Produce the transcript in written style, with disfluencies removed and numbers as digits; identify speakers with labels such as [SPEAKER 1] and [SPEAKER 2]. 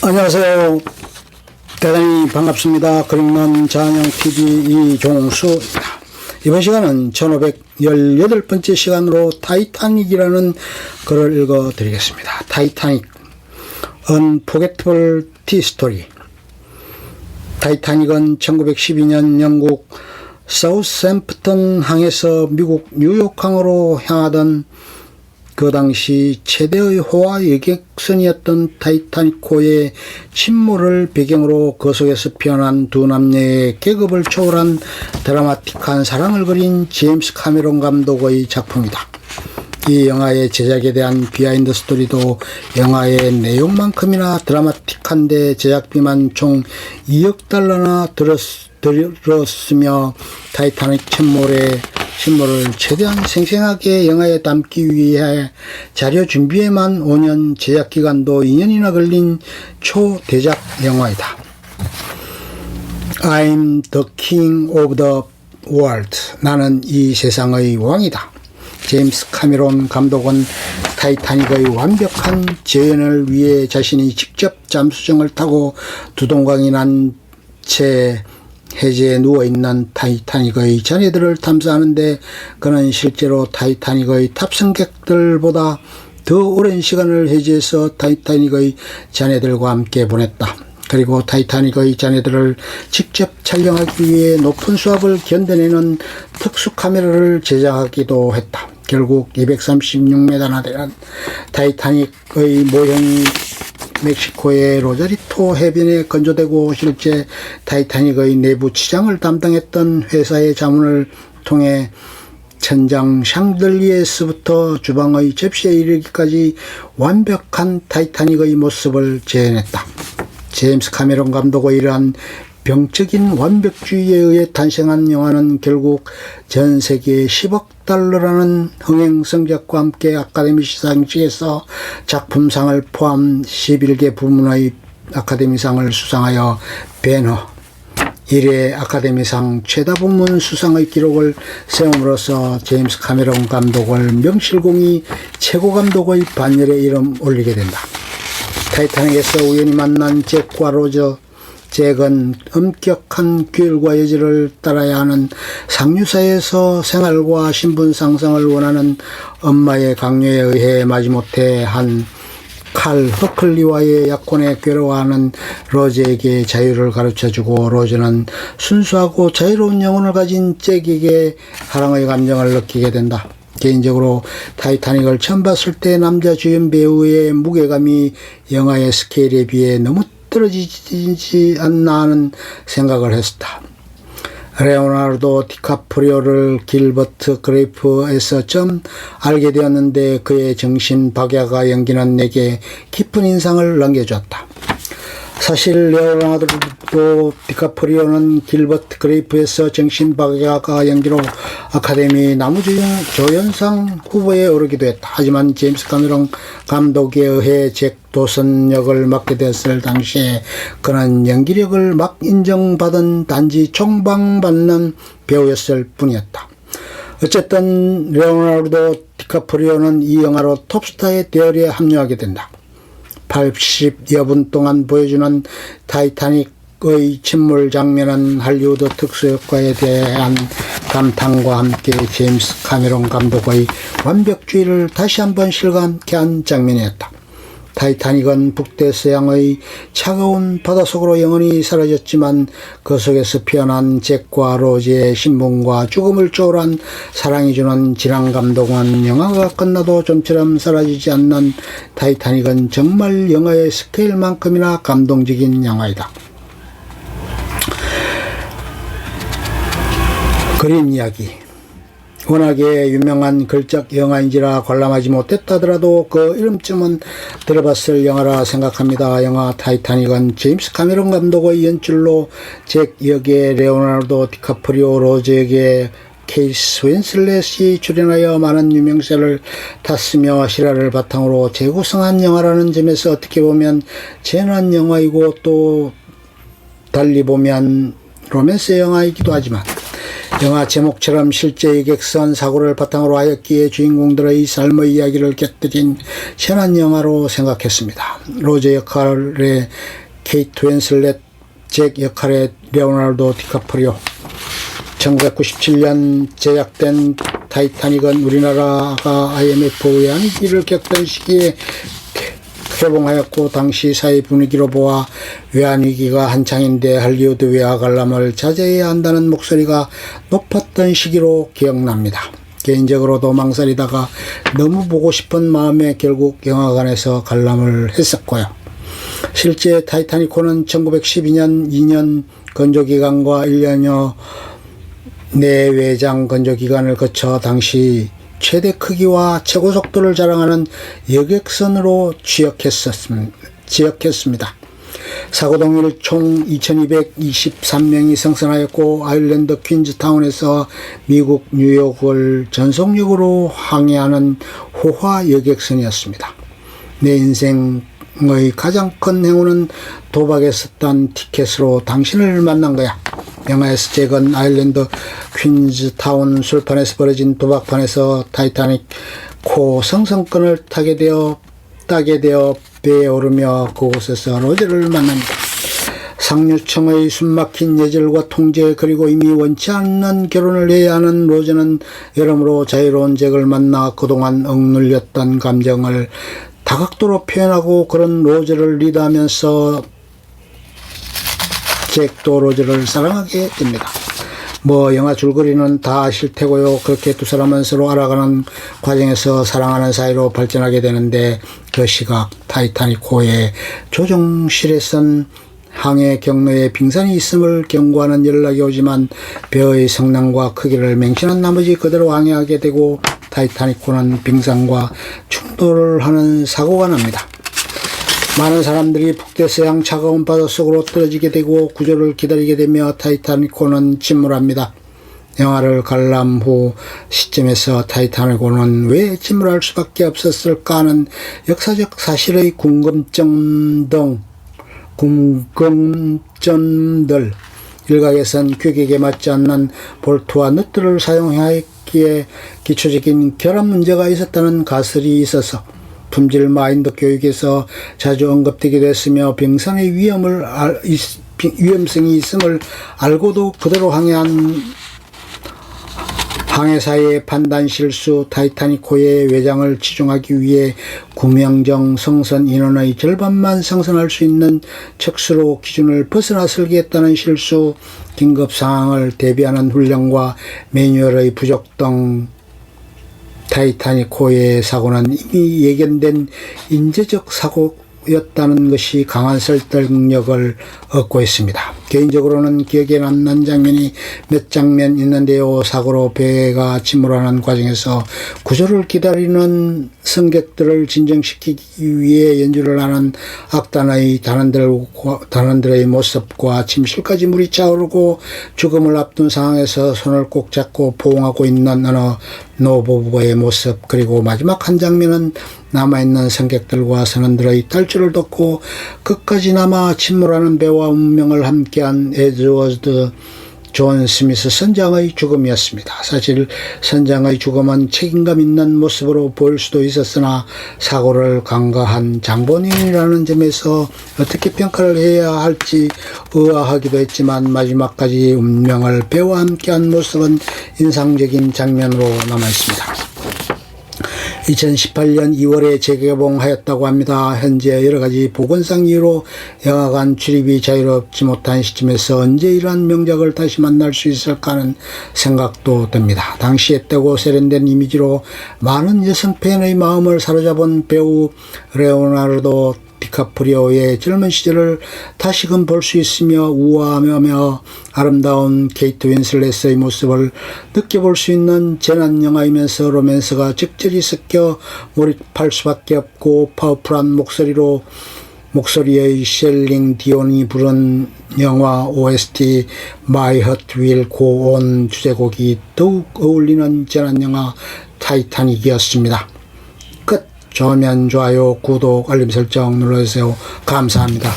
[SPEAKER 1] 안녕하세요. 대단히 반갑습니다. 그림론 장영TV 이종수입니다. 이번 시간은 1518번째 시간으로 타이타닉이라는 글을 읽어드리겠습니다. 타이타닉 Unforgettable Tea Story. 타이타닉은 1912년 영국 사우샘프턴 항에서 미국 뉴욕항으로 향하던 그 당시 최대의 호화 여객선이었던 타이타닉호의 침몰을 배경으로 그 속에서 피어난 두 남녀의 계급을 초월한 드라마틱한 사랑을 그린 제임스 카메론 감독의 작품이다. 이 영화의 제작에 대한 비하인드 스토리도 영화의 내용만큼이나 드라마틱한데 제작비만 총 2억 달러나 들었으며 타이타닉 침몰을 최대한 생생하게 영화에 담기 위해 자료 준비에만 5년, 제작기간도 2년이나 걸린 초대작 영화이다. I'm the king of the world. 나는 이 세상의 왕이다. 제임스 카메론 감독은 타이타닉의 완벽한 재현을 위해 자신이 직접 잠수정을 타고 두동강이 난 채 해제에 누워있는 타이타닉의 잔해들을 탐사하는데 그는 실제로 타이타닉의 탑승객들보다 더 오랜 시간을 해제해서 타이타닉의 잔해들과 함께 보냈다. 그리고 타이타닉의 잔해들을 직접 촬영하기 위해 높은 수압을 견뎌내는 특수 카메라를 제작하기도 했다. 결국 236m나 되는 타이타닉의 모형이 멕시코의 로자리토 해변에 건조되고 실제 타이타닉의 내부 치장을 담당했던 회사의 자문을 통해 천장 샹들리에서부터 주방의 접시에 이르기까지 완벽한 타이타닉의 모습을 재현했다. 제임스 카메론 감독의 이러한 병적인 완벽주의에 의해 탄생한 영화는 결국 전 세계 10억 달러라는 흥행 성적과 함께 아카데미 시상식에서 작품상을 포함 11개 부문의 아카데미상을 수상하여 배너 1회 아카데미상 최다 부문 수상의 기록을 세움으로써 제임스 카메론 감독을 명실공히 최고 감독의 반열에 이름 올리게 된다. 타이타닉에서 우연히 만난 잭과 로저. 잭은 엄격한 규율과 여지를 따라야 하는 상류사회에서 생활과 신분 상승을 원하는 엄마의 강요에 의해 마지못해 한 칼 허클리와의 약혼에 괴로워하는 로즈에게 자유를 가르쳐주고 로즈는 순수하고 자유로운 영혼을 가진 잭에게 사랑의 감정을 느끼게 된다. 개인적으로 타이타닉을 처음 봤을 때 남자 주연 배우의 무게감이 영화의 스케일에 비해 너무 떨어지지 않나 하는 생각을 했다. 레오나르도 디카프리오를 길버트 그레이프에서 처음 알게 되었는데 그의 정신 박야가 연기는 내게 깊은 인상을 남겨주었다. 사실 레오나르도 디카프리오는 길버트 그레이프에서 정신 박야가 연기로 아카데미 남우조연상 후보에 오르기도 했다. 하지만 제임스 카메론 감독에 의해 잭 도슨 역을 맡게 되었을 당시에 그는 연기력을 막 인정받은 단지 총방받는 배우였을 뿐이었다. 어쨌든 레오나르도 디카프리오는 이 영화로 톱스타의 대열에 합류하게 된다. 80여 분 동안 보여주는 타이타닉의 침몰 장면은 할리우드 특수효과에 대한 감탄과 함께 제임스 카메론 감독의 완벽주의를 다시 한번 실감케 한 장면이었다. 타이타닉은 북대서양의 차가운 바닷속으로 영원히 사라졌지만 그 속에서 피어난 잭과 로즈의 신분과 죽음을 초월한 사랑이 주는 진한 감동은 영화가 끝나도 좀처럼 사라지지 않는 타이타닉은 정말 영화의 스케일만큼이나 감동적인 영화이다. 그림 이야기. 워낙에 유명한 걸작 영화인지라 관람하지 못했다더라도 그 이름쯤은 들어봤을 영화라 생각합니다. 영화 타이타닉은 제임스 카메론 감독의 연출로 잭 역의 레오나르도 디카프리오, 로즈 역의 케이스 윈슬렛이 출연하여 많은 유명세를 탔으며 실화를 바탕으로 재구성한 영화라는 점에서 어떻게 보면 재난 영화이고 또 달리 보면 로맨스 영화이기도 하지만 영화 제목처럼 실제 여객선 사고를 바탕으로 하였기에 주인공들의 삶의 이야기를 곁들인 현안 영화로 생각했습니다. 로제 역할의 케이트 윈슬렛, 잭 역할의 레오나르도 디카프리오. 1997년 제작된 타이타닉은 우리나라가 IMF 외환위기를 겪던 시기에 개봉하였고, 당시 사회 분위기로 보아 외환위기가 한창인데 할리우드 외화 관람을 자제해야 한다는 목소리가 높았던 시기로 기억납니다. 개인적으로도 망설이다가 너무 보고 싶은 마음에 결국 영화관에서 관람을 했었고요. 실제 타이타닉호는 1912년 2년 건조기간과 1년여 내외장 건조기간을 거쳐 당시 최대 크기와 최고 속도를 자랑하는 여객선으로 지역했습니다. 사고 동일 총 2223명이 생선하였고, 아일랜드 퀸즈타운에서 미국 뉴욕을 전속력으로 항해하는 호화 여객선이었습니다. 내 인생의 가장 큰 행운은 도박에서 딴 티켓으로 당신을 만난 거야. 영화에서 잭은 아일랜드 퀸즈타운 술판에서 벌어진 도박판에서 타이타닉 코 성성권을 따게 되어 배에 오르며 그곳에서 로제를 만납니다. 상류층의 숨막힌 예절과 통제, 그리고 이미 원치 않는 결혼을 해야 하는 로제는 여러모로 자유로운 잭을 만나 그동안 억눌렸던 감정을 다각도로 표현하고, 그런 로제를 리드하면서 잭도 로제를 사랑하게 됩니다. 영화 줄거리는 다 아실 테고요. 그렇게 두 사람은 서로 알아가는 과정에서 사랑하는 사이로 발전하게 되는데, 그 시각 타이타닉호의 조종실에선 항해 경로에 빙산이 있음을 경고하는 연락이 오지만 배의 성능과 크기를 맹신한 나머지 그대로 항해하게 되고, 타이타닉호는 빙산과 충돌을 하는 사고가 납니다. 많은 사람들이 북대서양 차가운 바닷속으로 떨어지게 되고 구조를 기다리게 되며 타이타닉호는 침몰합니다. 영화를 관람 후 시점에서 타이타닉호는 왜 침몰할 수밖에 없었을까 하는 역사적 사실의 궁금점들, 일각에선 규격에 맞지 않는 볼트와 너트를 사용하였기에 기초적인 결함 문제가 있었다는 가설이 있어서 품질 마인드 교육에서 자주 언급되게 됐으며, 빙산의 위험성이 있음을 알고도 그대로 항해한 항해사의 판단 실수, 타이타닉호의 외장을 치중하기 위해 구명정 성선 인원의 절반만 생선할 수 있는 척수로 기준을 벗어나 설계했다는 실수, 긴급 상황을 대비하는 훈련과 매뉴얼의 부족 등 타이타닉호의 사고는 이미 예견된 인재적 사고였다는 것이 강한 설득력을 얻고 있습니다. 개인적으로는 기억에 남는 장면이 몇 장면 있는데요. 사고로 배가 침몰하는 과정에서 구조를 기다리는 승객들을 진정시키기 위해 연주를 하는 악단의 단원들의 모습과 침실까지 물이 차오르고 죽음을 앞둔 상황에서 손을 꼭 잡고 포옹하고 있는 어느 노부부의 모습, 그리고 마지막 한 장면은 남아있는 승객들과 선원들의 탈출을 돕고 끝까지 남아 침몰하는 배와 운명을 함께한 에드워드 존 스미스 선장의 죽음이었습니다. 사실 선장의 죽음은 책임감 있는 모습으로 보일 수도 있었으나 사고를 간과한 장본인이라는 점에서 어떻게 평가를 해야 할지 의아하기도 했지만, 마지막까지 운명을 배와 함께한 모습은 인상적인 장면으로 남아있습니다. 2018년 2월에 재개봉하였다고 합니다. 현재 여러가지 보건상 이유로 영화관 출입이 자유롭지 못한 시점에서 언제 이러한 명작을 다시 만날 수 있을까 하는 생각도 듭니다. 당시에 뜨고 세련된 이미지로 많은 여성 팬의 마음을 사로잡은 배우 레오나르도 디카프리오의 젊은 시절을 다시금 볼 수 있으며, 우아하며 아름다운 케이트 윈슬렛의 모습을 느껴볼 수 있는 재난 영화이면서 로맨스가 적절히 섞여 몰입할 수밖에 없고, 파워풀한 목소리의 셀링 디온이 부른 영화 OST My Heart Will Go On 주제곡이 더욱 어울리는 재난 영화 타이타닉이었습니다. 끝. 좋으면 좋아요, 구독, 알림 설정 눌러주세요. 감사합니다.